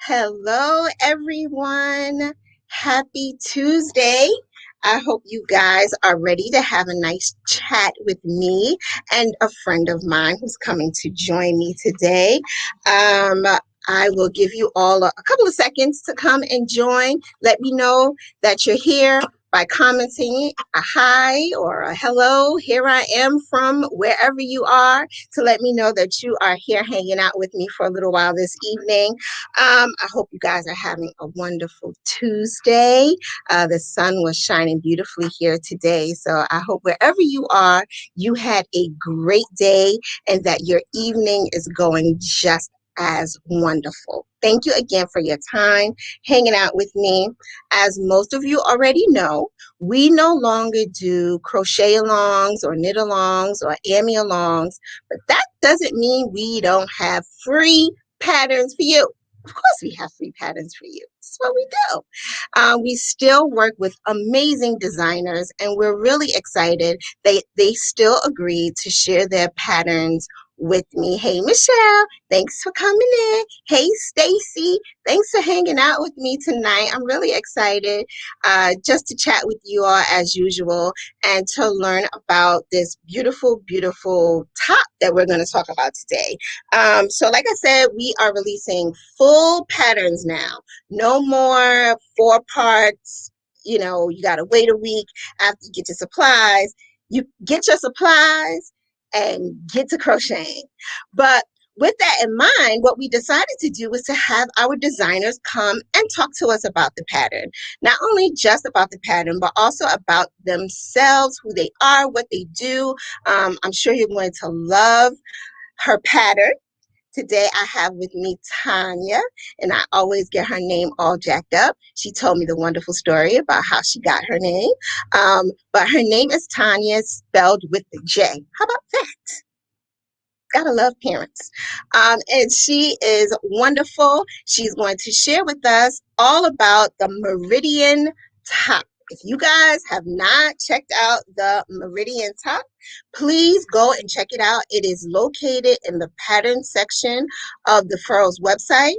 Hello, everyone. Happy Tuesday. I hope you guys are ready to have a nice chat with me and a friend of mine who's coming to join me today. Um, I will give you all a couple of seconds to come and join. Let me know that you're here by commenting a hi or a hello. Here I am from wherever you are to let me know that you are here hanging out with me for a little while this evening. I hope you guys are having a wonderful Tuesday. The sun was shining beautifully here today. So I hope wherever you are, you had a great day and that your evening is going just as wonderful. Thank you again for your time hanging out with me. As most of you already know, we no longer do crochet alongs or knit alongs or Amy alongs, but that doesn't mean we don't have free patterns for you. Of course, we have free patterns for you. That's what we do. We still work with amazing designers, and we're really excited. They still agreed to share their patterns with me. Hey, Michelle, thanks for coming in. Hey, Stacy, thanks for hanging out with me tonight. I'm really excited just to chat with you all as usual and to learn about this beautiful, beautiful top that we're going to talk about today. So like I said, we are releasing full patterns now. No more 4 parts. You know, you got to wait a week after you get your supplies. You get your supplies and get to crocheting. But with that in mind, what we decided to do was to have our designers come and talk to us about the pattern. Not only just about the pattern, but also about themselves, who they are, what they do. I'm sure you're going to love her pattern. Today I have with me Tonja, and I always get her name all jacked up. She told me the wonderful story about how she got her name. But her name is Tonja, spelled with the J. How about that? Gotta love parents. And she is wonderful. She's going to share with us all about the Meridian top. If you guys have not checked out the Meridian top, please go and check it out. It is located in the pattern section of the Furls website.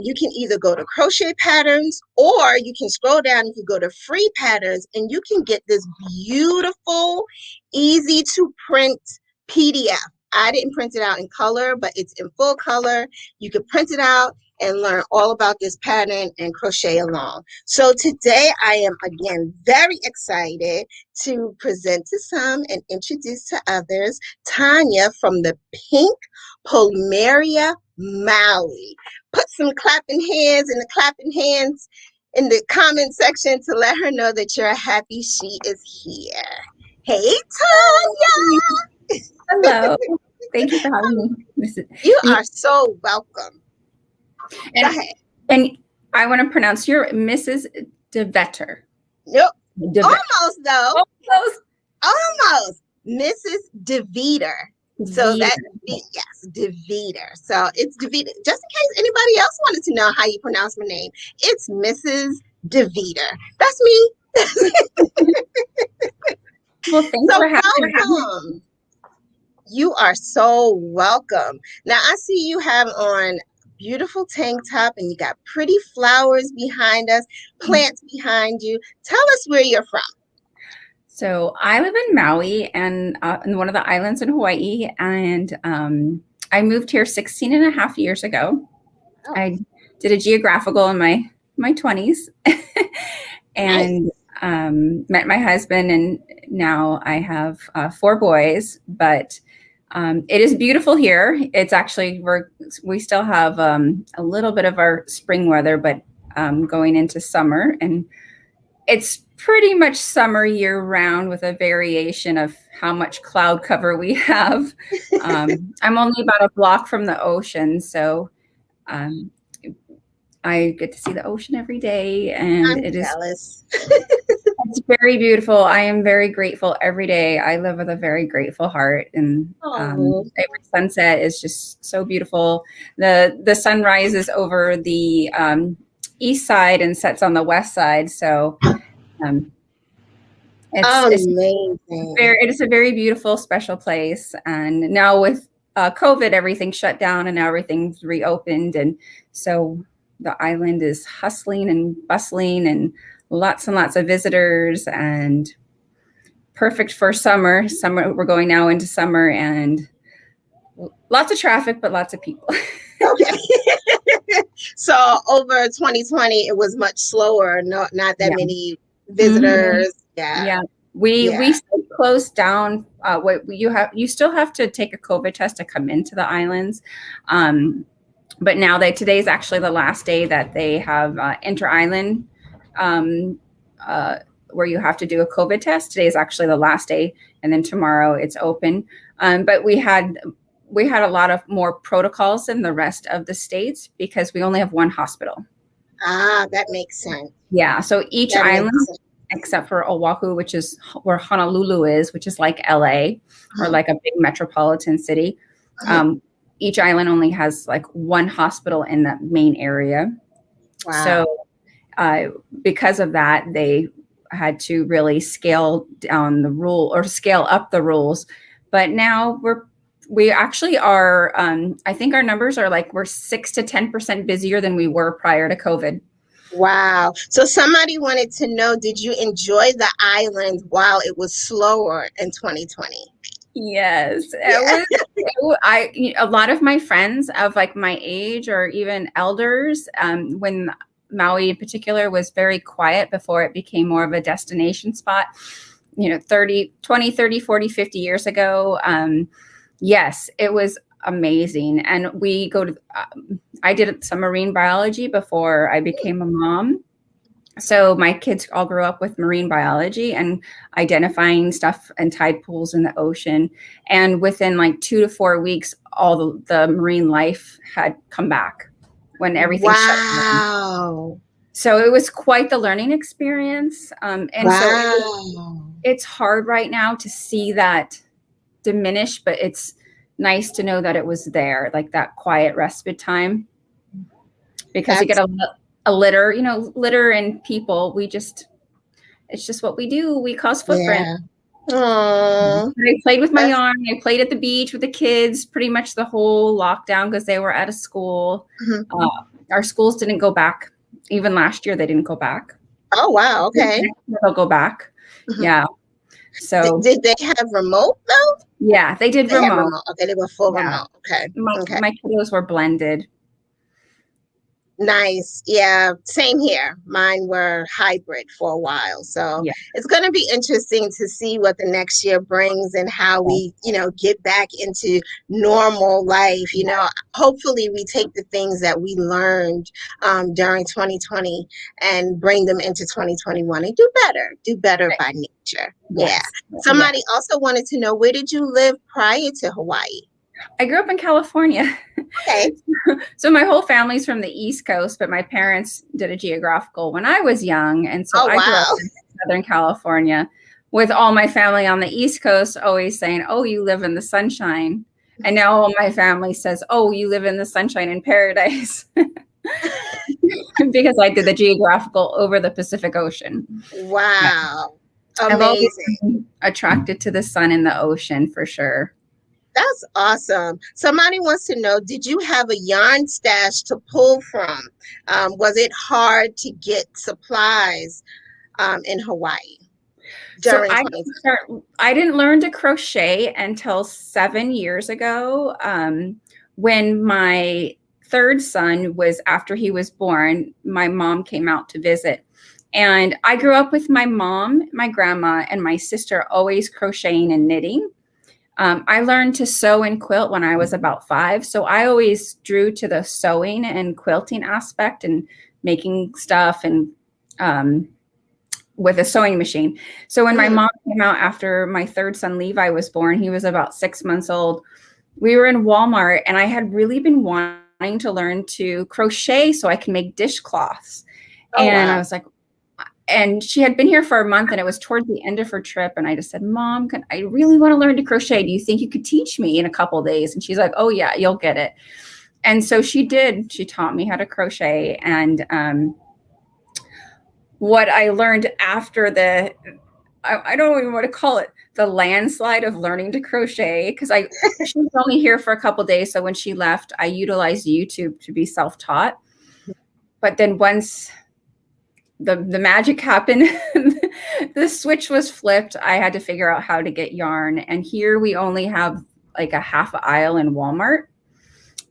You can either go to crochet patterns or you can scroll down and you go to free patterns and you can get this beautiful, easy to print PDF. I didn't print it out in color, but it's in full color. You can print it out and learn all about this pattern and crochet along. So today I am again very excited to present to some and introduce to others Tonja from the Pink Plumeria Maui. Put some clapping hands in the comment section to let her know that you're happy she is here. Hey, Tonja! Hello. Thank you for having me. You are so welcome. Go ahead. And I want to pronounce your Mrs. Deveter. Nope. Almost, though. Almost. Mrs. Deveter. So that, yes, Deveter. So it's Deveter. Just in case anybody else wanted to know how you pronounce my name, it's Mrs. Deveter. That's me. Well, thanks for having me. You are so welcome. Now, I see you have on beautiful tank top and you got pretty flowers behind us, plants behind you. Tell us where you're from. So I live in Maui and in one of the islands in Hawaii, and I moved here 16 and a half years ago. Oh. I did a geographical in my 20s and nice. Met my husband, and now I have 4 boys, but it is beautiful here. It's actually, we still have a little bit of our spring weather, but going into summer, and it's pretty much summer year round with a variation of how much cloud cover we have. I'm only about a block from the ocean, so I get to see the ocean every day, and I'm jealous. It's very beautiful. I am very grateful every day. I live with a very grateful heart, and every sunset is just so beautiful. The sun rises over the east side and sets on the west side, so it's a very beautiful, special place. And now with COVID, everything's shut down and now everything's reopened, and so the island is hustling and bustling and lots of visitors and perfect for summer. We're going now into summer and lots of traffic, but lots of people. Okay. So over 2020, it was much slower. Not that Yeah. many visitors. Mm-hmm. Yeah. We stayed closed down. You still have to take a COVID test to come into the islands. But now today is actually the last day that they have inter-island where you have to do a COVID test. Today is actually the last day, and then tomorrow it's open. But we had a lot of more protocols than the rest of the states because we only have one hospital. Ah, that makes sense. Yeah, so each island, except for Oahu, which is where Honolulu is, which is like LA or like a big metropolitan city. Each island only has like one hospital in the main area. Wow. So because of that, they had to really scale down the rule or scale up the rules. But now we actually are, I think our numbers are like we're 6 to 10% busier than we were prior to COVID. Wow. So somebody wanted to know, did you enjoy the island while it was slower in 2020? Yes. Yeah. A lot of my friends of like my age or even elders, when Maui in particular was very quiet before it became more of a destination spot, 20, 30, 40, 50 years ago. Yes, it was amazing. And we go to, I did some marine biology before I became a mom. So my kids all grew up with marine biology and identifying stuff and tide pools in the ocean. And within like 2 to 4 weeks, all the marine life had come back when everything shut down. So it was quite the learning experience. So it's hard right now to see that diminish, but it's nice to know that it was there, like that quiet respite time. Because you get a litter, litter and people, it's just what we do. We cause footprint. Yeah. I played with my yarn. I played at the beach with the kids pretty much the whole lockdown because they were out of school. Our schools didn't go back. Even last year, they didn't go back. Oh, wow. Okay. They'll go back. Yeah. So did they have remote though? Yeah, they did remote. Okay, they were full remote. Okay. My kiddos were blended. Nice. Yeah, same here. Mine were hybrid for a while. So it's going to be interesting to see what the next year brings and how we, get back into normal life. Hopefully we take the things that we learned during 2020 and bring them into 2021 and do better by nature. Yes. Yeah. Somebody also wanted to know, where did you live prior to Hawaii? I grew up in California. Okay. So my whole family's from the East Coast, but my parents did a geographical when I was young. And so I grew up in Southern California with all my family on the East Coast always saying, oh, you live in the sunshine. And now all my family says, oh, you live in the sunshine in paradise. Because I did the geographical over the Pacific Ocean. Wow. Amazing. I've always been attracted to the sun and the ocean for sure. That's awesome. Somebody wants to know, did you have a yarn stash to pull from? Was it hard to get supplies in Hawaii? So I didn't learn to crochet until 7 years ago when my third son after he was born, my mom came out to visit. And I grew up with my mom, my grandma, and my sister always crocheting and knitting. I learned to sew and quilt when I was about 5. So I always drew to the sewing and quilting aspect and making stuff and with a sewing machine. So when my mom came out after my third son, Levi, was born, he was about 6 months old. We were in Walmart and I had really been wanting to learn to crochet so I can make dishcloths. I was like, and she had been here for a month and it was towards the end of her trip. And I just said, Mom, I really want to learn to crochet. Do you think you could teach me in a couple of days? And she's like, oh yeah, you'll get it. And so she did. She taught me how to crochet. And what I learned after I don't even want to call it the landslide of learning to crochet, because she was only here for a couple of days. So when she left, I utilized YouTube to be self-taught. but then once the magic happened, the switch was flipped. I had to figure out how to get yarn. And here we only have like a half aisle in Walmart.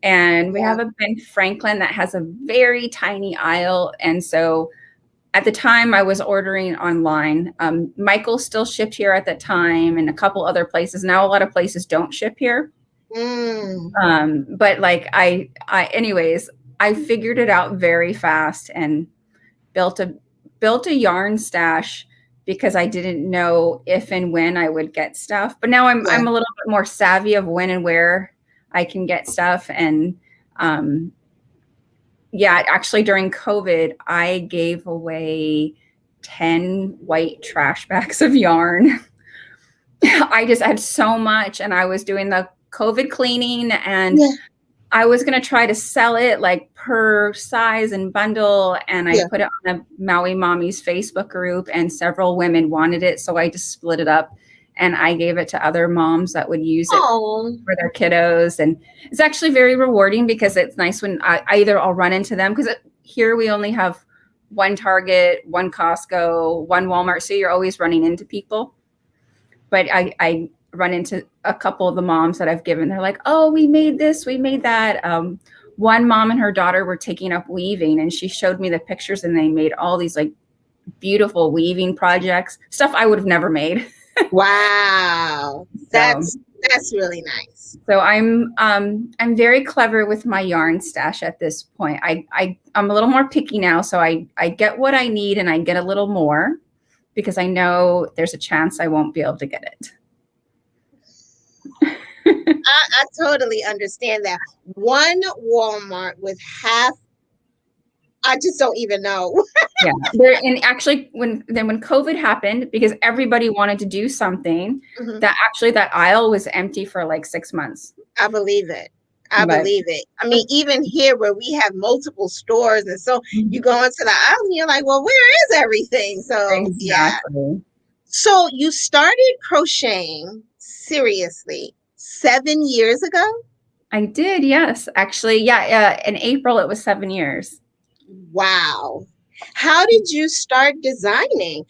And we have a Ben Franklin that has a very tiny aisle. And so at the time I was ordering online. Michael still shipped here at that time, and a couple other places. Now a lot of places don't ship here. But like anyways, I figured it out very fast and built a yarn stash because I didn't know if and when I would get stuff. But now I'm a little bit more savvy of when and where I can get stuff. And actually during COVID, I gave away 10 white trash bags of yarn. I just had so much, and I was doing the COVID cleaning, and I was going to try to sell it like per size and bundle. And I put it on a Maui Mommies Facebook group, and several women wanted it. So I just split it up and I gave it to other moms that would use it for their kiddos. And it's actually very rewarding because it's nice when I'll run into them, because here we only have one Target, one Costco, one Walmart. So you're always running into people. But I run into a couple of the moms that I've given. They're like, oh, we made this, we made that. One mom and her daughter were taking up weaving, and she showed me the pictures, and they made all these like beautiful weaving projects, stuff I would have never made. Wow. That's really nice. So I'm very clever with my yarn stash at this point. I'm a little more picky now. So I get what I need, and I get a little more because I know there's a chance I won't be able to get it. I totally understand that. One Walmart with half, I just don't even know. And actually when COVID happened, because everybody wanted to do something, that aisle was empty for like 6 months. I believe it. I believe it. I mean, even here where we have multiple stores, and so you go into the aisle and you're like, well, where is everything? So So you started crocheting seriously 7 years ago? I did, yes. Actually, in April it was 7 years. Wow. How did you start designing?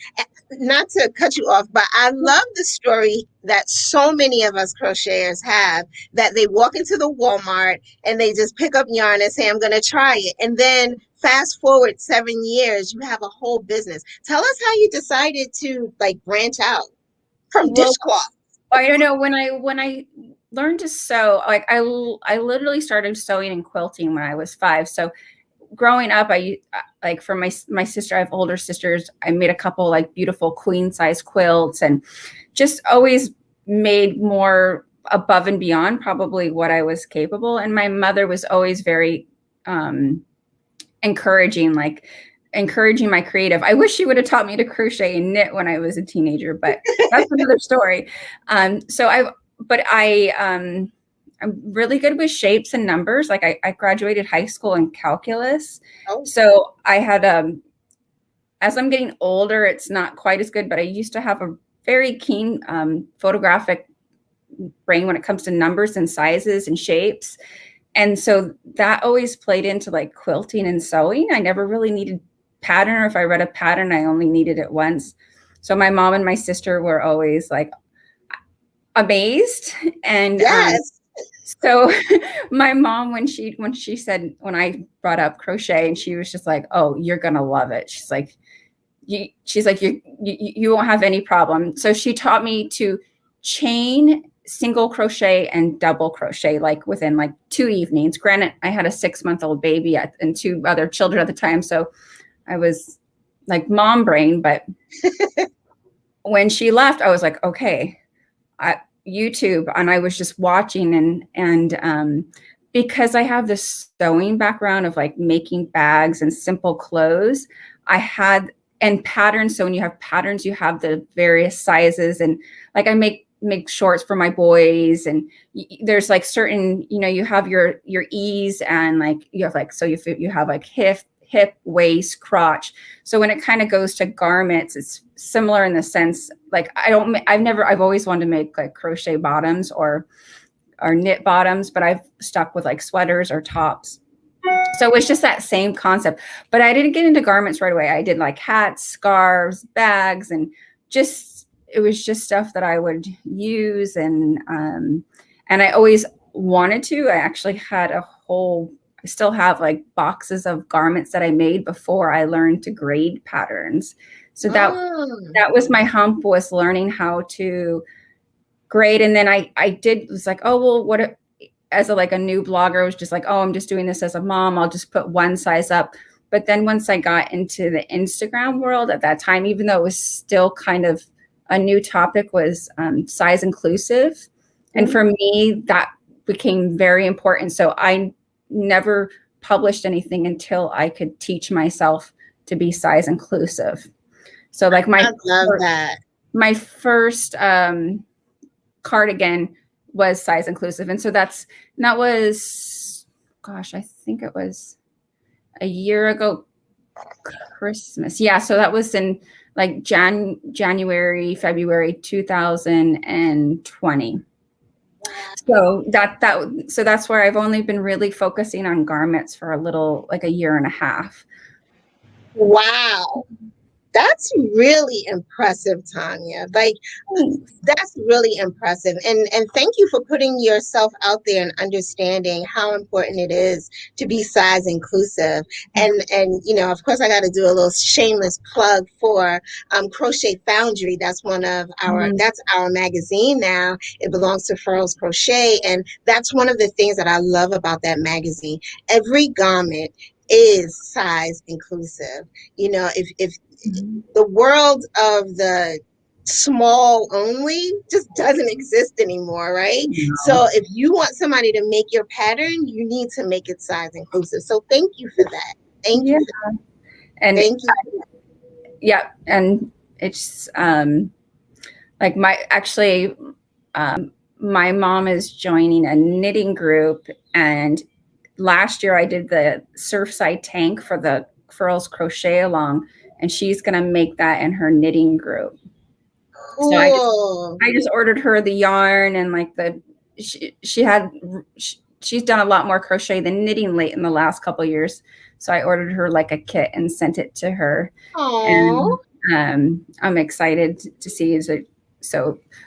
Not to cut you off, but I love the story that so many of us crocheters have, that they walk into the Walmart and they just pick up yarn and say, I'm going to try it. And then fast forward 7 years, you have a whole business. Tell us how you decided to like branch out from dishcloth. I don't know. When I learned to sew, like I literally started sewing and quilting when I was 5. So growing up, I like for my sister, I have older sisters, I made a couple like beautiful queen size quilts, and just always made more above and beyond probably what I was capable. And my mother was always very encouraging my creative. I wish she would have taught me to crochet and knit when I was a teenager, but that's another story. I'm really good with shapes and numbers. Like I graduated high school in calculus. So I had, as I'm getting older, it's not quite as good, but I used to have a very keen photographic brain when it comes to numbers and sizes and shapes. And so that always played into like quilting and sewing. I never really needed pattern, or if I read a pattern, I only needed it once. So my mom and my sister were always like amazed. And so my mom, when she said, when I brought up crochet, and she was just like, oh, you're going to love it. She's like, you won't have any problem. So she taught me to chain, single crochet, and double crochet, like within like 2 evenings. Granted, I had a 6-month-old baby and 2 other children at the time. So I was like mom brain, but when she left, I was like, okay, YouTube, and I was just watching, and because I have this sewing background of like making bags and simple clothes, I had, and patterns. So when you have patterns, you have the various sizes, and like I make shorts for my boys, and there's like certain, you have your ease, and like you have like, so you have like hip, waist, crotch. So when it kind of goes to garments, it's similar in the sense, like I've always wanted to make like crochet bottoms or knit bottoms, but I've stuck with like sweaters or tops. So it was just that same concept, but I didn't get into garments right away. I did like hats, scarves, bags, and just, it was just stuff that I would use. And I always wanted to. I actually had a whole, I still have like boxes of garments that I made before I learned to grade patterns. So that was my hump, was learning how to grade. And then I did, was like, oh, well, what, as a new blogger, was just like, oh, I'm just doing this as a mom, I'll just put one size up. But then once I got into the Instagram world at that time, even though it was still kind of a new topic, was size inclusive. And for me, that became very important. So I never published anything until I could teach myself to be size inclusive. So like I love that. My first cardigan was size inclusive. And so that was, gosh, I think it was a year ago, Christmas. Yeah. So that was in like January, February 2020. So so that's where I've only been really focusing on garments for a little, like a year and a half. Wow. That's really impressive, Tonja. Like, that's really impressive. And thank you for putting yourself out there and understanding how important it is to be size inclusive. And you know, of course, I got to do a little shameless plug for Crochet Foundry. That's one of our, that's our magazine now. It belongs to Furls Crochet. And that's one of the things that I love about that magazine. Every garment is size inclusive. You know, if the world of the small only just doesn't exist anymore, right? No. So if you want somebody to make your pattern, you need to make it size inclusive. So thank you for that. Thank you. For that. And thank you. Yeah, and it's like my mom is joining a knitting group, and last year I did the Surfside tank for the Furls Crochet Along, and she's going to make that in her knitting group. Cool. So I just ordered her the yarn, and like she's done a lot more crochet than knitting late in the last couple of years. So I ordered her like a kit and sent it to her. Aww. And I'm excited to see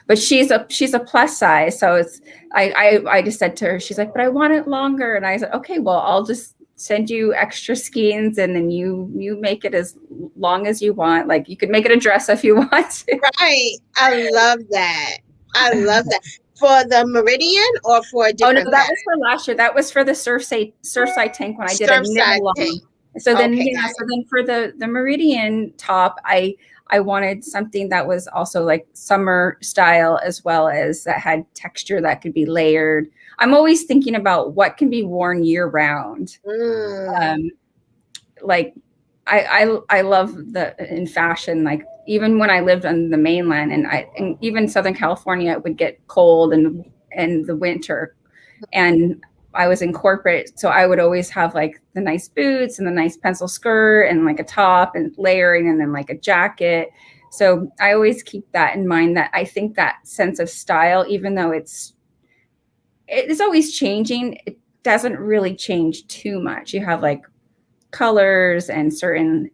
but she's a plus size. So it's, I just said to her, she's like, but I want it longer. And I said, okay, well, I'll just send you extra skeins, and then you make it as long as you want. Like, you could make it a dress if you want to. Right. I love that. I love that. For the Meridian or for a different? Oh no, that was for last year. That was for the Surfside tank when I did a knit along. So then, okay, so then for the Meridian top, I wanted something that was also like summer style, as well as that had texture that could be layered. I'm always thinking about what can be worn year round. Like I love in fashion, like even when I lived on the mainland, and even Southern California, it would get cold and the winter, and I was in corporate, so I would always have like the nice boots and the nice pencil skirt and like a top and layering, and then like a jacket. So I always keep that in mind, that I think that sense of style, even though it's always changing, it doesn't really change too much. You have like colors and certain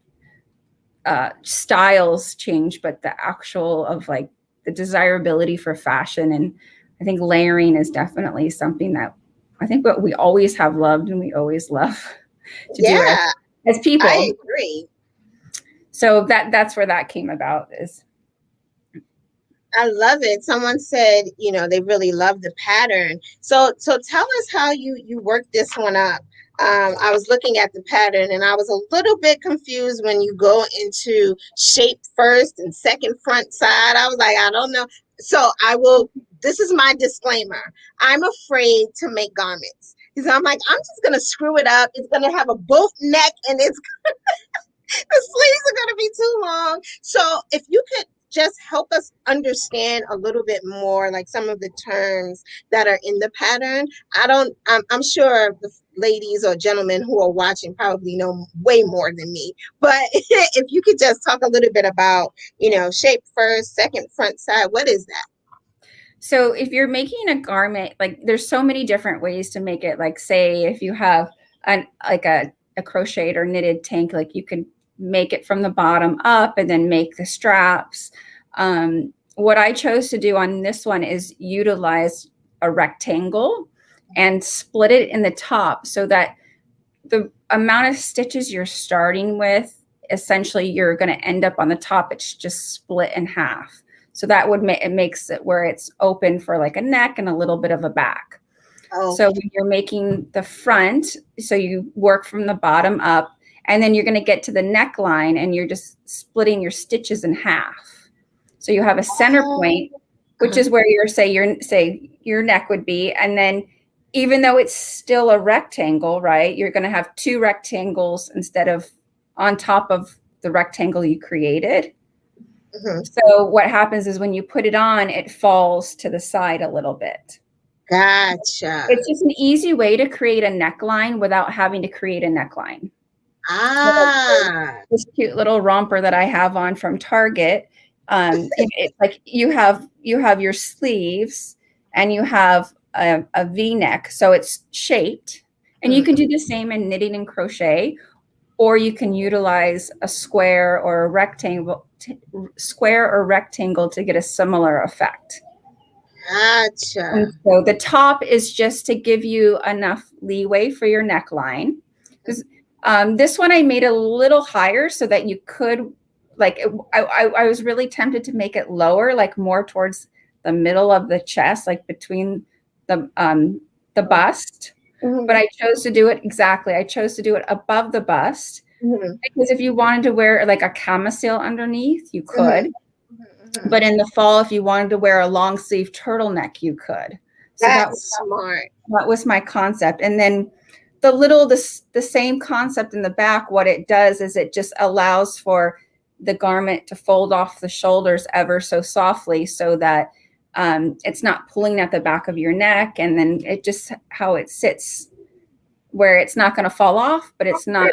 styles change, but the actual of like the desirability for fashion, and I think layering is definitely something that I think what we always have loved, and we always love to do as people. I agree. So that's where that came about. Is I love it. Someone said, you know, they really love the pattern. So tell us how you worked this one up. I was looking at the pattern, and I was a little bit confused when you go into shape first and second front side. I was like, I don't know. So this is my disclaimer. I'm afraid to make garments, because I'm like, I'm just going to screw it up. It's going to have a boat neck, and the sleeves are going to be too long. So if you could just help us understand a little bit more, like some of the terms that are in the pattern. I'm sure the ladies or gentlemen who are watching probably know way more than me, but if you could just talk a little bit about, you know, shape first, second front side, what is that? So if you're making a garment, like there's so many different ways to make it. Like, say if you have like a crocheted or knitted tank, like you can make it from the bottom up and then make the straps. What I chose to do on this one is utilize a rectangle and split it in the top so that the amount of stitches you're starting with, essentially you're going to end up on the top. It's just split in half. So that would it makes it where it's open for like a neck and a little bit of a back. Oh. So when you're making the front, so you work from the bottom up, and then you're going to get to the neckline and you're just splitting your stitches in half. So you have a center point, which is where your neck would be. And then even though it's still a rectangle, right, you're going to have two rectangles instead of on top of the rectangle you created. So what happens is when you put it on, it falls to the side a little bit. Gotcha. It's just an easy way to create a neckline without having to create a neckline. This cute little romper that I have on from Target. It's like you have your sleeves and you have a V-neck, so it's shaped. And you can do the same in knitting and crochet, or you can utilize a square or a rectangle to get a similar effect. Gotcha. And so the top is just to give you enough leeway for your neckline. Because this one I made a little higher so that you could, like, I was really tempted to make it lower, like more towards the middle of the chest, like between the bust. But I chose to do it above the bust, because if you wanted to wear like a camisole underneath, you could. But in the fall, if you wanted to wear a long sleeve turtleneck, you could. So that's smart. That was my concept. And then the same concept in the back, what it does is it just allows for the garment to fold off the shoulders ever so softly, so that it's not pulling at the back of your neck. And then it just, how it sits, where it's not going to fall off, but it's not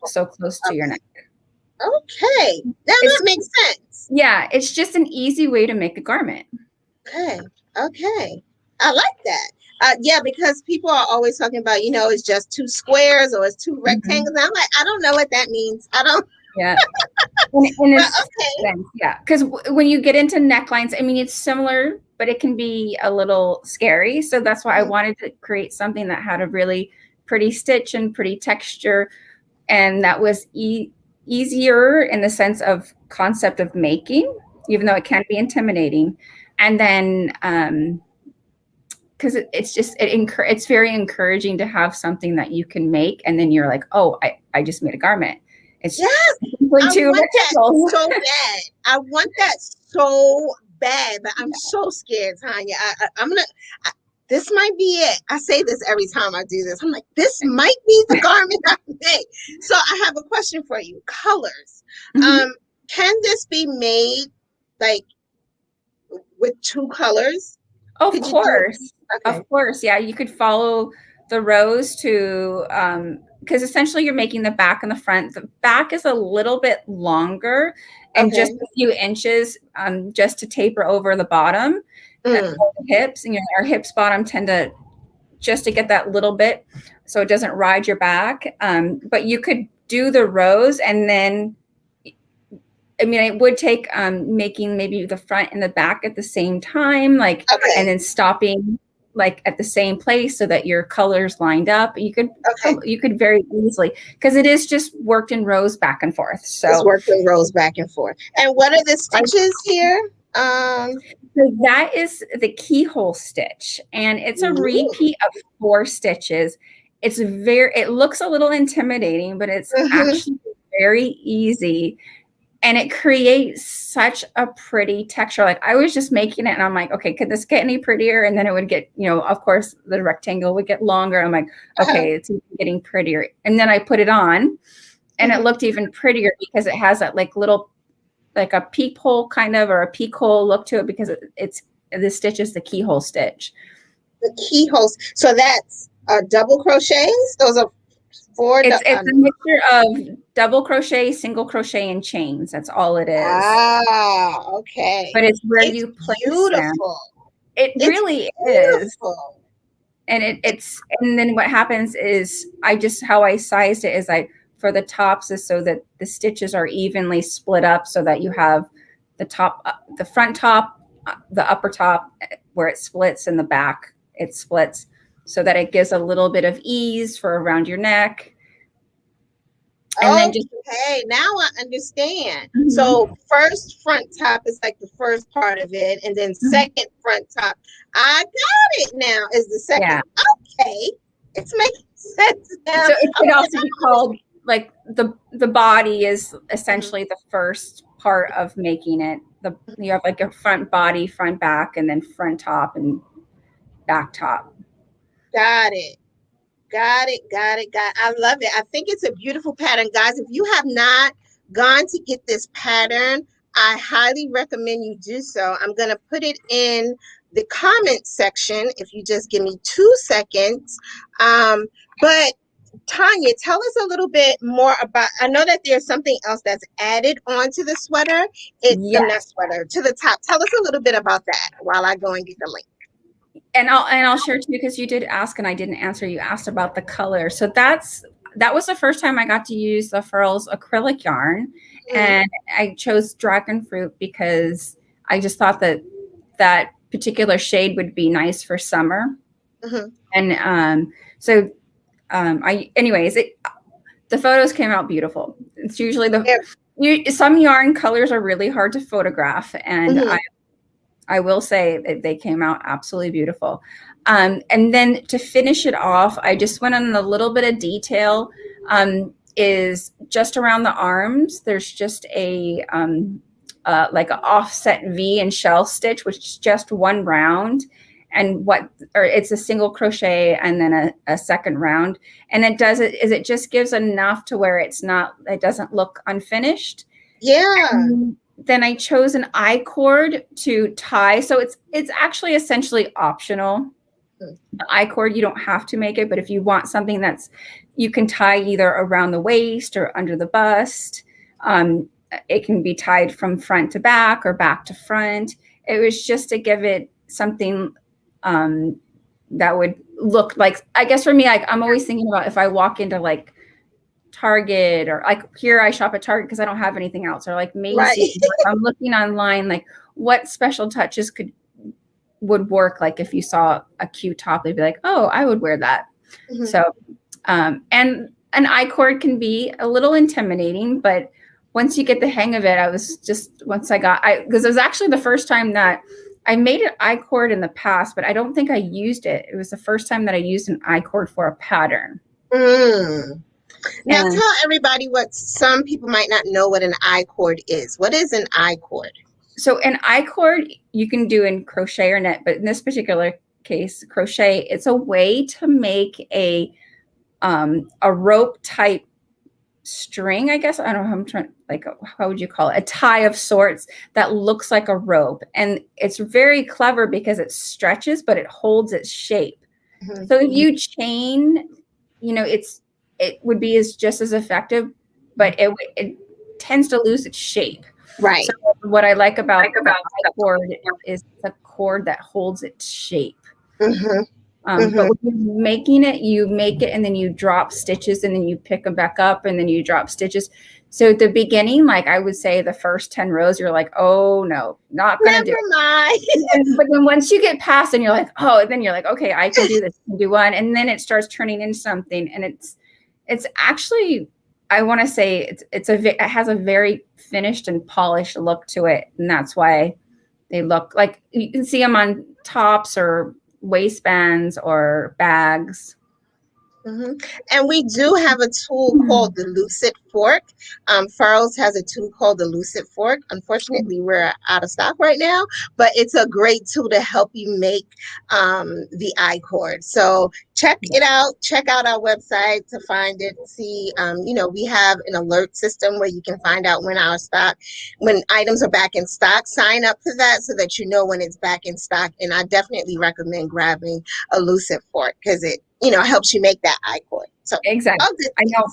so close to your neck. Okay, that makes sense. Yeah, it's just an easy way to make a garment. Okay, I like that. Yeah, because people are always talking about, it's just two squares or it's two rectangles. I'm like, I don't know what that means. I don't. Yeah. Yeah, because when you get into necklines, I mean, it's similar, but it can be a little scary. So that's why I wanted to create something that had a really pretty stitch and pretty texture, and that was easier in the sense of concept of making, even though it can be intimidating. And then because it's very encouraging to have something that you can make and then you're like, oh, I just made a garment. It's I want that so bad, but I'm so scared, Tonja. This might be it. I say this every time I do this. I'm like, this might be the garment I make. So I have a question for you. Colors. Can this be made like with two colors? Of course. Okay. Of course. Yeah. You could follow the rows to, because essentially you're making the back and the front. The back is a little bit longer and just a few inches just to taper over the bottom. The hips, and our hips bottom tend to just to get that little bit so it doesn't ride your back. But you could do the rows, and then I mean, it would take making maybe the front and the back at the same time, like, and then stopping like at the same place so that your colors lined up. You could very easily, because it is just worked in rows back and forth. So it's worked in rows back and forth. And what are the stitches here? So that is the keyhole stitch, and it's a repeat of 4 stitches. It looks a little intimidating, but it's actually very easy. And it creates such a pretty texture. Like, I was just making it and I'm like, okay, could this get any prettier? And then it would get, of course the rectangle would get longer. I'm like, okay, it's getting prettier. And then I put it on and it looked even prettier because it has that like little, like a peephole kind of, or a peek hole look to it, because the stitch is the keyhole stitch. The keyholes. So that's double crochets. Those are 4. It's a mixture of double crochet, single crochet, and chains. That's all it is. Ah, okay. But it's where you place them. It really is. and and then what happens is how I sized it is for the tops is so that the stitches are evenly split up so that you have the top, the front top, the upper top where it splits, and the back it splits so that it gives a little bit of ease for around your neck. And then just okay, now I understand. So first front top is like the first part of it, and then second front top. I got it now. Is the second? Yeah. Okay, it's making sense now. So it could also be called like the body is essentially the first part of making it. You have like a front body, front back, and then front top and back top. Got it. Got it. I love it. I think it's a beautiful pattern. Guys, if you have not gone to get this pattern, I highly recommend you do so. I'm going to put it in the comment section if you just give me 2 seconds. But Tonja, tell us a little bit more about, I know that there's something else that's added onto the sweater. Not sweater, to the top. Tell us a little bit about that while I go and get the link. And I'll share too, because you did ask and I didn't answer. You asked about the color. So that was the first time I got to use the Furls acrylic yarn. And I chose dragon fruit because I just thought that particular shade would be nice for summer. And the photos came out beautiful. It's usually some yarn colors are really hard to photograph, and I will say they came out absolutely beautiful. And then to finish it off, I just went on a little bit of detail. Is just around the arms. There's just a like an offset V and shell stitch, which is just one round, and it's a single crochet and then a second round. And it just gives enough to where it doesn't look unfinished. Yeah. And then I chose an I-cord to tie. So it's actually essentially optional. The I-cord, you don't have to make it, but if you want something you can tie either around the waist or under the bust. It can be tied from front to back or back to front. It was just to give it something that would look like, I guess for me, like I'm always thinking about if I walk into like Target, or like here I shop at Target because I don't have anything else, or like Macy's. Right. I'm looking online, like what special touches would work. Like if you saw a cute top, they'd be like, oh, I would wear that. So, and an I-cord can be a little intimidating, but once you get the hang of it, because it was actually the first time that I made an I-cord in the past, but I don't think I used it. It was the first time that I used an I-cord for a pattern. Now tell everybody what some people might not know what an I-cord is. What is an I-cord? So an I-cord you can do in crochet or net, but in this particular case, crochet, it's a way to make a rope type string, I guess. I don't know how would you call it? A tie of sorts that looks like a rope. And it's very clever because it stretches, but it holds its shape. So if you chain, it would be just as effective, but it tends to lose its shape. Right. So what I like about the cord is the cord that holds its shape. But when you're making it, you make it and then you drop stitches and then you pick them back up and then you drop stitches. So at the beginning, like I would say the first 10 rows, you're like, oh no, not going to do it. Mind. But then once you get past and you're like, oh, then you're like, okay, I can do this, I can do one. And then it starts turning into something. And it's actually, I want to say it has a very finished and polished look to it. And that's why they look like you can see them on tops or waistbands or bags. And we do have a tool called the Lucid Fork. Furls has a tool called the Lucid Fork. Unfortunately, we're out of stock right now, but it's a great tool to help you make the I-cord. So check it out. Check out our website to find it. See, we have an alert system where you can find out when items are back in stock. Sign up for that so that you know when it's back in stock. And I definitely recommend grabbing a Lucid Fork because it helps you make that I-cord. So exactly. I know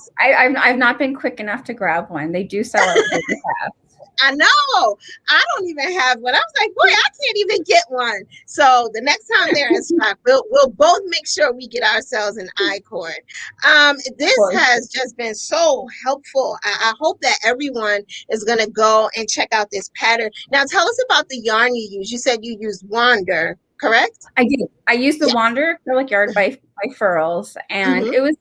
I've not been quick enough to grab one. They do sell it really fast. I know. I don't even have one. I was like, boy, I can't even get one. So the next time they're in stock, we'll both make sure we get ourselves an I-cord. Of This course. has just been so helpful. I hope that everyone is going to go and check out this pattern. Now, tell us about the yarn you use. You said you used Wander, correct? I do. I use the Yeah. Wander Acrylic Yard by Furls, and Mm-hmm.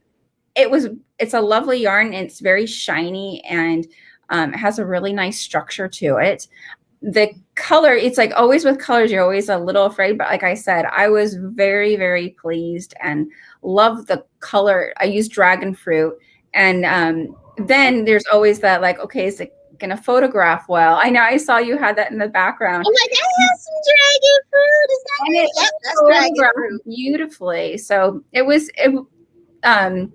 it's a lovely yarn. It's very shiny, and it has a really nice structure to it. The color, it's like always with colors, you're always a little afraid, but like I said, I was very, very pleased and love the color. I used dragon fruit, and then there's always that, like, okay, is it gonna photograph well? I know I saw you had that in the background. I'm like, I have some dragon fruit. Is that And it? it Yep, that's dragon fruit. photographed beautifully. So um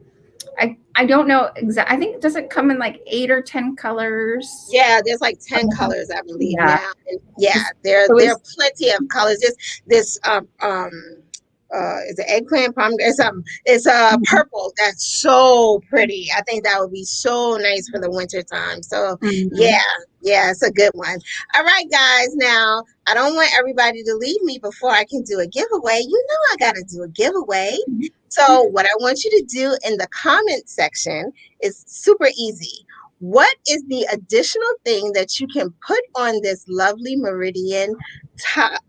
I don't know exactly. I think, does it come in like 8 or 10 colors? Yeah, there's like 10 colors, I believe Yeah. now. And yeah, there are plenty of colors. This is it eggplant pomegranate? It's purple. That's so pretty. I think that would be so nice for the winter time. So Mhm. yeah, it's a good one. All right, guys. Now I don't want everybody to leave me before I can do a giveaway. You know I gotta do a giveaway. So what I want you to do in the comment section is super easy. What is the additional thing that you can put on this lovely Meridian top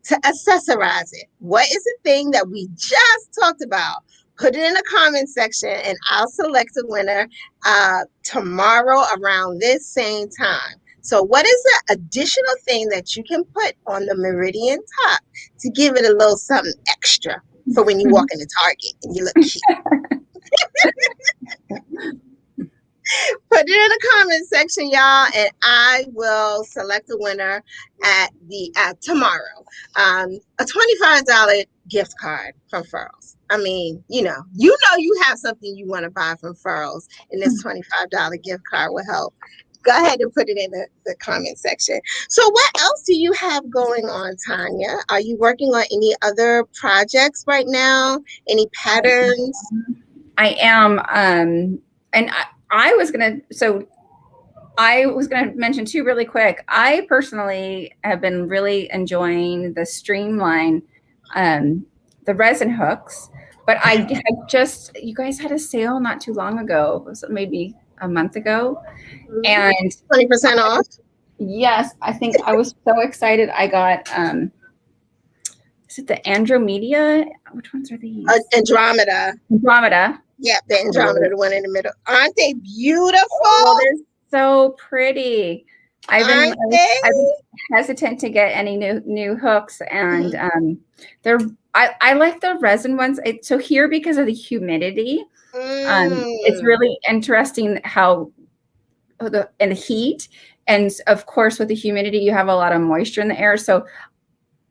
to accessorize it? What is the thing that we just talked about? Put it in the comment section and I'll select a winner tomorrow around this same time. So what is the additional thing that you can put on the Meridian top to give it a little something extra for when you walk into Target and you look cute? Put it in the comment section, y'all, and I will select a winner at the tomorrow. A $25 gift card from Furls. I mean, you have something you want to buy from Furls, and this $25 gift card will help. Go ahead and put it in the comment section. So what else do you have going on, Tonja? Are you working on any other projects right now? Any patterns? I am. And I was gonna mention too really quick. I personally have been really enjoying the Streamline, the resin hooks, but I had you guys had a sale not too long ago. Was it maybe a month ago? And 20% off. Yes, I think I was so excited. I got is it the Andromeda? Which ones are these? Andromeda. Andromeda. Yeah, the Andromeda, the one in the middle. Aren't they beautiful? Oh, they're so pretty. I've been hesitant to get any new hooks, and I like the resin ones. So here, because of the humidity, it's really interesting how and the heat, and of course with the humidity, you have a lot of moisture in the air. So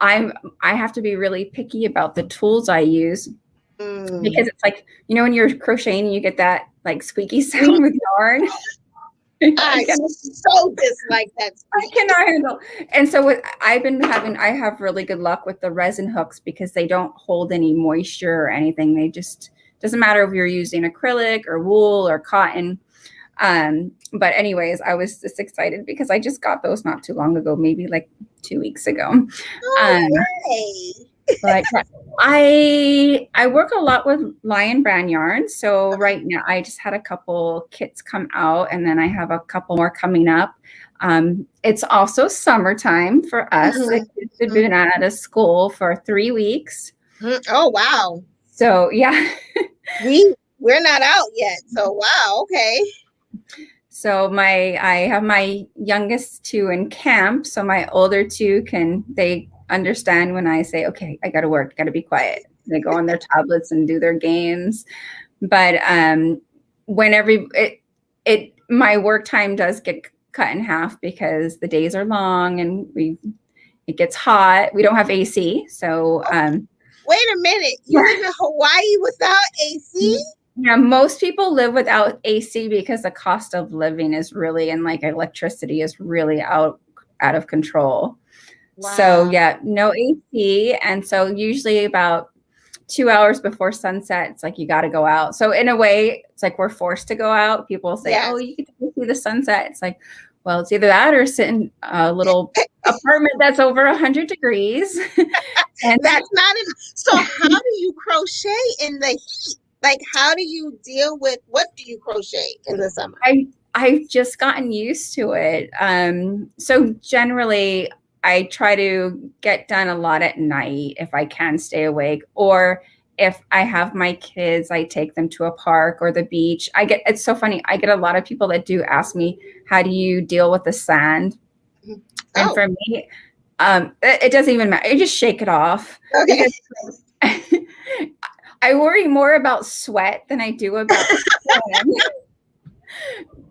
I have to be really picky about the tools I use, because it's like, when you're crocheting, you get that like squeaky sound with yarn. I so dislike that. I cannot handle. And so I have really good luck with the resin hooks because they don't hold any moisture or anything. They just, doesn't matter if you're using acrylic or wool or cotton. But anyways, I was just excited because I just got those not too long ago, maybe like 2 weeks ago. But I work a lot with Lion Brand yarn. So right now I just had a couple kits come out, and then I have a couple more coming up. It's also summertime for us. The kids have been out of school for 3 weeks. Oh, wow. So yeah. We're not out yet. So wow, okay. So I have my youngest 2 in camp. So my older 2 they understand when I say, okay, I got to work, got to be quiet. They go on their tablets and do their games. But whenever my work time does get cut in half because the days are long and it gets hot. We don't have AC. So wait a minute. You live in Hawaii without AC? Yeah, most people live without AC because the cost of living is really, and like electricity is really out of control. Wow. So yeah, no AC. And so usually about 2 hours before sunset, it's like you got to go out. So in a way, it's like we're forced to go out. People say, oh, you get to see the sunset. It's like, Well, it's either that or sit in a little apartment that's over 100 degrees. And That's not enough. So how do you crochet in the heat? Like, how do you deal with what do you crochet in the summer? I've just gotten used to it. So generally, I try to get done a lot at night if I can stay awake, or if I have my kids, I take them to a park or the beach. It's so funny. I get a lot of people that do ask me, how do you deal with the sand? And Oh, for me, it doesn't even matter. I just shake it off okay. because I worry more about sweat than I do about sand.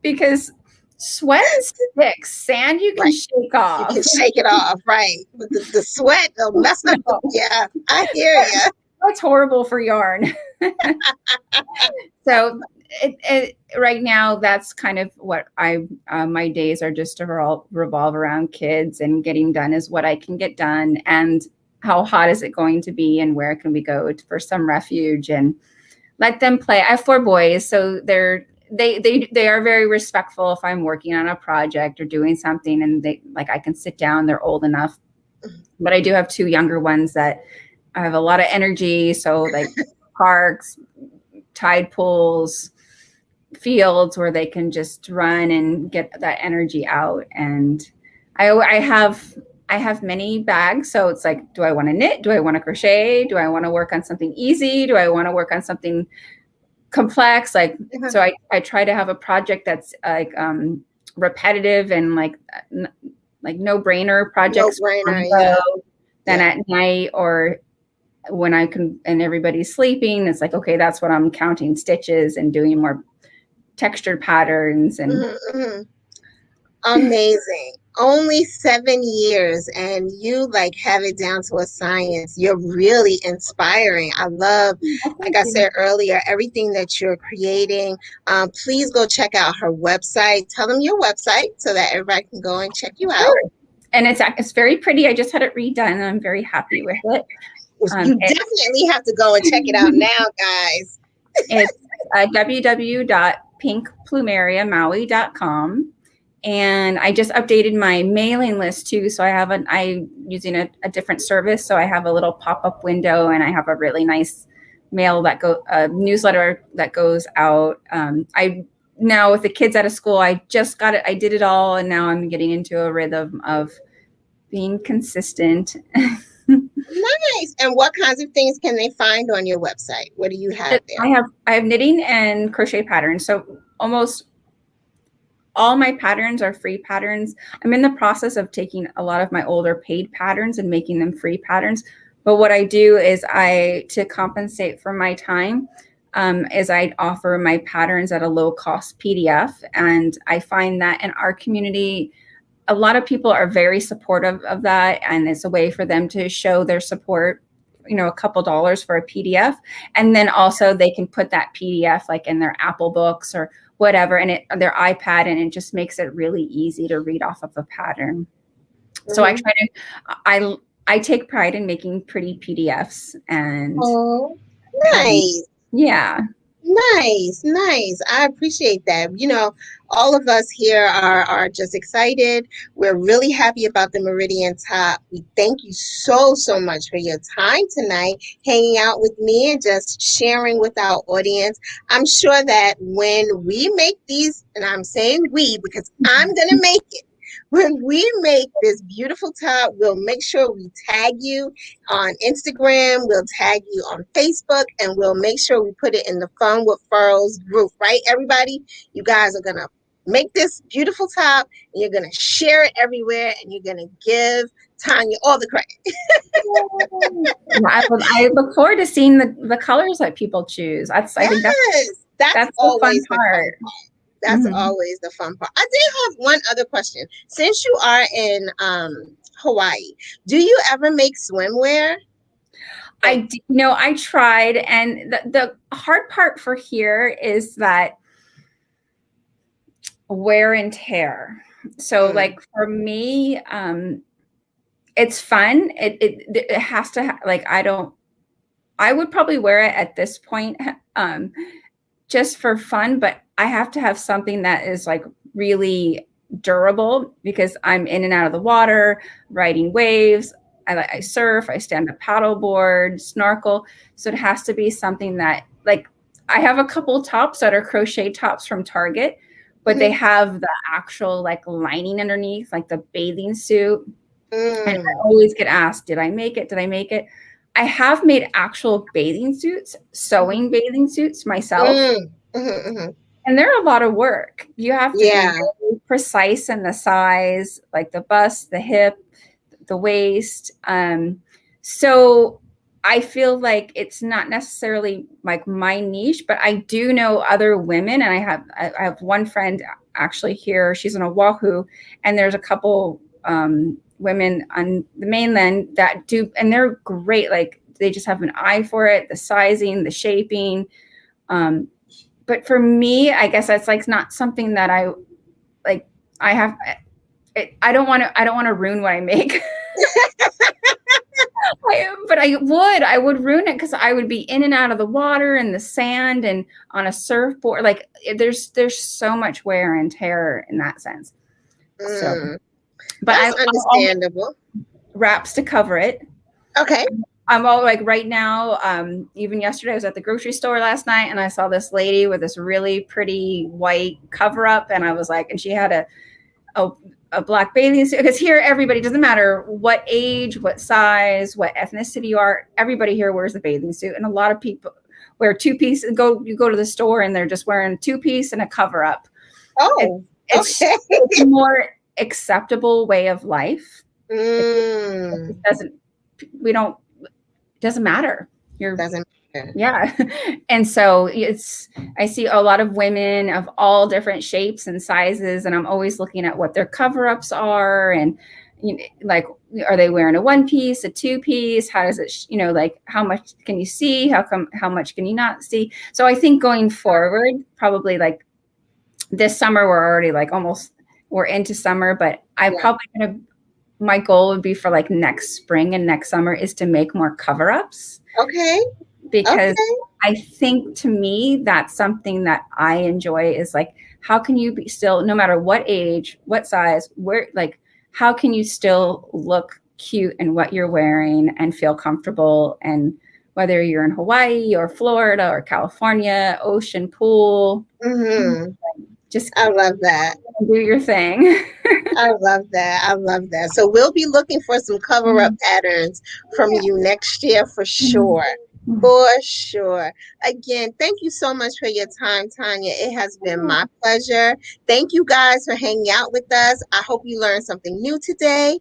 Because sweat sticks, sand you can Right. shake You off. can shake it off, right? But the sweat will mess up. Yeah, I hear you. That's horrible for yarn. So right now, that's kind of what my days are just to revolve around kids, and getting done is what I can get done, and how hot is it going to be, and where can we go for some refuge, and let them play. I have 4 boys, so they are very respectful if I'm working on a project or doing something, and I can sit down. They're old enough, but I do have 2 younger ones that have a lot of energy. So like parks, tide pools, fields where they can just run and get that energy out. And I have many bags. So it's like, do I want to knit? Do I want to crochet? Do I want to work on something easy? Do I want to work on something complex? So I try to have a project that's like repetitive and like no brainer projects. No brainer, yeah. Then at night, or when I can and everybody's sleeping, it's like, okay, that's what I'm counting stitches and doing more textured patterns. And Amazing. Only 7 years and you like have it down to a science. You're really inspiring. I love, like I said earlier, everything that you're creating. Please go check out her website. Tell them your website so that everybody can go and check you out. And it's very pretty. I just had it redone and I'm very happy with it. You definitely have to go and check it out now, guys. It's www.pinkplumeriamaui.com. And I just updated my mailing list too. So I'm using a different service. So I have a little pop-up window, and I have a really nice newsletter that goes out. Now with the kids out of school, I just got it. I did it all. And now I'm getting into a rhythm of being consistent. Nice. And what kinds of things can they find on your website? What do you have there? I have knitting and crochet patterns. So almost all my patterns are free patterns. I'm in the process of taking a lot of my older paid patterns and making them free patterns. But what I do is to compensate for my time, is I offer my patterns at a low cost PDF. And I find that in our community, a lot of people are very supportive of that. And it's a way for them to show their support, a couple dollars for a PDF. And then also they can put that PDF like in their Apple Books or whatever, and their iPad, and it just makes it really easy to read off of a pattern. Mm-hmm. So I take pride in making pretty PDFs. And nice. Yeah. Nice. I appreciate that. All of us here are just excited. We're really happy about the Meridian top. We thank you so much for your time tonight, hanging out with me and just sharing with our audience. I'm sure that when we make these, and I'm saying we because I'm going to make it, when we make this beautiful top, we'll make sure we tag you on Instagram, we'll tag you on Facebook, and we'll make sure we put it in the Fun with Furls group, right, everybody? You guys are going to make this beautiful top, and you're going to share it everywhere, and you're going to give Tonja all the credit. I look forward to seeing the colors that people choose. I think that's always the fun part. That's always the fun part. I did have one other question. Since you are in Hawaii, do you ever make swimwear? I tried, and the hard part for here is that wear and tear. So like for me, it's fun. It has to I would probably wear it at this point just for fun, but I have to have something that is like really durable because I'm in and out of the water, riding waves. I surf, I stand up paddleboard, snorkel. So it has to be something that, like, I have a couple tops that are crochet tops from Target, but they have the actual like lining underneath, like the bathing suit. And I always get asked, did I make it? Did I make it? I have made actual bathing suits, sewing bathing suits myself. And they're a lot of work. You have to be Yeah. really precise in the size, like the bust, the hip, the waist. So I feel like it's not necessarily like my niche, but I do know other women, and I have one friend actually here. She's in Oahu, and there's a couple women on the mainland that do, and they're great. Like they just have an eye for it, the sizing, the shaping. But for me, I guess that's like not something that I like. I have. I don't want to ruin what I make. But I would ruin it because I would be in and out of the water and the sand and on a surfboard. Like there's so much wear and tear in that sense. So, but That's understandable. Wraps to cover it. Okay. I'm all like right now. Even yesterday, I was at the grocery store last night, and I saw this lady with this really pretty white cover up, and I was like, and she had a black bathing suit, because here everybody, doesn't matter what age, what size, what ethnicity you are, everybody here wears a bathing suit, and a lot of people wear two-piece. You go to the store and they're just wearing two-piece and a cover up. Oh, it's a more acceptable way of life. It doesn't matter. Doesn't matter. Yeah. And so I see a lot of women of all different shapes and sizes, and I'm always looking at what their cover-ups are, and like, are they wearing a one piece, a two piece? How does it, like, how much can you see? How much can you not see? So I think going forward, probably like this summer, we're into summer, but my goal would be for like next spring and next summer is to make more cover-ups. Okay. Because I think, to me, that's something that I enjoy, is like, how can you be still, no matter what age, what size, where, like, how can you still look cute in what you're wearing and feel comfortable? And whether you're in Hawaii or Florida or California, ocean, pool, just I love that. Do your thing. I love that. So we'll be looking for some cover-up patterns from you next year for sure. For sure. Again, thank you so much for your time, Tonja. It has been my pleasure. Thank you guys for hanging out with us. I hope you learned something new today.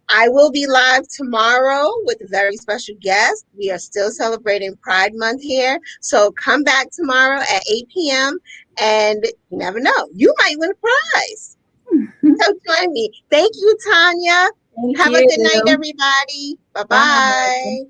I will be live tomorrow with a very special guest. We are still celebrating Pride Month here. So come back tomorrow at 8 p.m. and you never know, you might win a prize. So join me. Thank you, Tonja. Have a good night, everybody. Bye-bye. Bye.